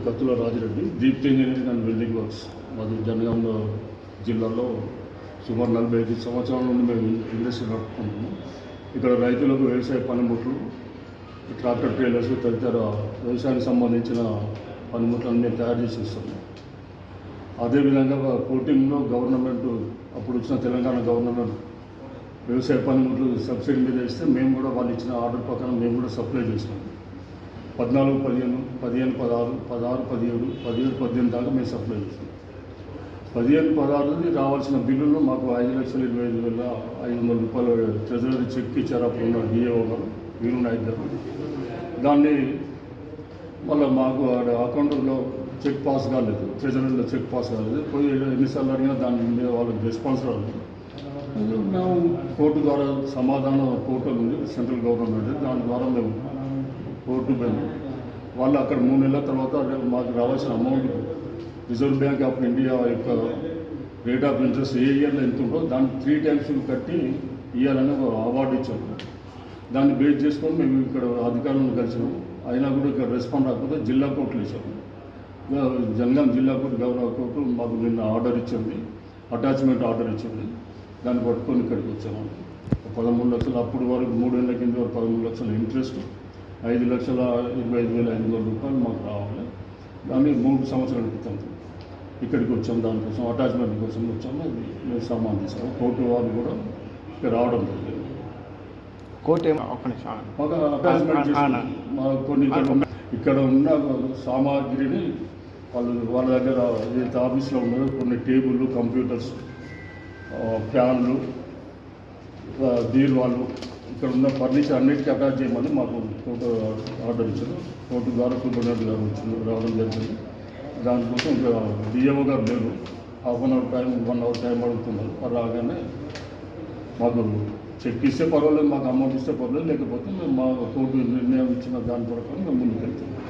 కత్తుల Rajireddy Deepthi engineering and building works మాది జనగాం జిల్లాలో సుమారు 45 సంవత్సరాల నుండి మేము ఇండస్ట్రీ నడుపుకుంటున్నాం. ఇక్కడ రైతులకు వ్యవసాయ పనిముట్లు, ట్రాక్టర్ ట్రైలర్స్ తదితర వ్యవసాయానికి సంబంధించిన పనిముట్లను మేము తయారు చేసి ఇస్తున్నాం. అదేవిధంగా కోటింగ్లో గవర్నమెంట్ అప్పుడు వచ్చిన తెలంగాణ గవర్నమెంట్ వ్యవసాయ పనిముట్లు సబ్సిడీ మీద ఇస్తే మేము కూడా వాళ్ళు ఇచ్చిన ఆర్డర్ ప్రకారం మేము కూడా సప్లై చేసినాం. 14, 15, 16, 17, 18 దాకా మేము సప్లై చేసాం. 15, 16 రావాల్సిన బిల్లులో మాకు 5,25,500 రూపాయలు ట్రెజరీ చెక్ ఇచ్చారు. అప్పుడు ఉన్న డిఏఓ గారు వీరు నాయక్ గారు. దాన్ని మళ్ళీ మాకు అకౌంట్లో చెక్ పాస్ కాలేదు, ట్రెజరీలో చెక్ పాస్ కాలేదు. పోయి ఎన్నిసార్లు అడిగినా దాని మీద వాళ్ళకి రెస్పాన్స్ రాలేదు. మేము కోర్టు ద్వారా సమాధానం పోర్టల్ ఉంది సెంట్రల్ గవర్నమెంట్, దాని ద్వారా మేము కోర్టు పోయింది. వాళ్ళు అక్కడ 3 నెలల తర్వాత మాకు రావాల్సిన amount reserve bank of India యొక్క రేట్ ఆఫ్ ఇంట్రెస్ట్ ఏ ఇయర్లో ఎంత ఉందో దాన్ని 3 times కట్టి ఇవ్వాలని అవార్డు ఇచ్చాము. దాన్ని బేస్ చేసుకొని మేము ఇక్కడ అధికారులను కలిసినాము. అయినా కూడా ఇక్కడ రెస్పాండ్ రాకపోతే జిల్లా కోర్టులు ఇచ్చాము. జనగాం జిల్లా కోర్టు, గౌరవ కోర్టు మాకు నిన్న ఆర్డర్ ఇచ్చింది, అటాచ్మెంట్ ఆర్డర్ ఇచ్చింది. దాన్ని పట్టుకొని ఇక్కడికి వచ్చాము. 13 లక్షలు అప్పుడు వరకు 3 ఏళ్ళ కింద వరకు 13 లక్షల ఇంట్రెస్ట్, 5,25,500 రూపాయలు మాకు రావాలి. దాన్ని 3 సంవత్సరాల క్రితం ఇక్కడికి వచ్చాము. దానికోసం అటాచ్మెంట్ కోసం వచ్చాము. మేము సామాన్ తీసాము. కోర్టు వాళ్ళు కూడా ఇక్కడ రావడం జరిగింది. కోర్టు మాకు అటాచ్మెంట్ కొన్ని ఇక్కడ ఉన్న సామాగ్రిని వాళ్ళ దగ్గర ఏదైతే ఆఫీస్లో ఉన్నదో కొన్ని టేబుళ్ళు, కంప్యూటర్స్, ఫ్యాన్లు, బీరువాళ్ళు, ఇక్కడ ఉన్న ఫర్నిచర్ అన్నిటికీ అటాచ్ చేయమని మాకు కోర్టు ఆర్డర్ ఇచ్చారు. కోర్టు ద్వారా సూపరింటెండెంట్ గారు రావడం జరిగింది. దానికోసం ఇంకా డిఎంఓ గారు లేరు. 1 అవర్ టైం అడుగుతున్నారు. రాగానే మాకు చెక్ ఇస్తే పర్వాలేదు, మాకు అమౌంట్ ఇస్తే పర్వాలేదు, లేకపోతే మేము మా కోర్టు నిర్ణయం ఇచ్చిన దాని ప్రకారం మేము ముందుకు వెళ్తున్నాం.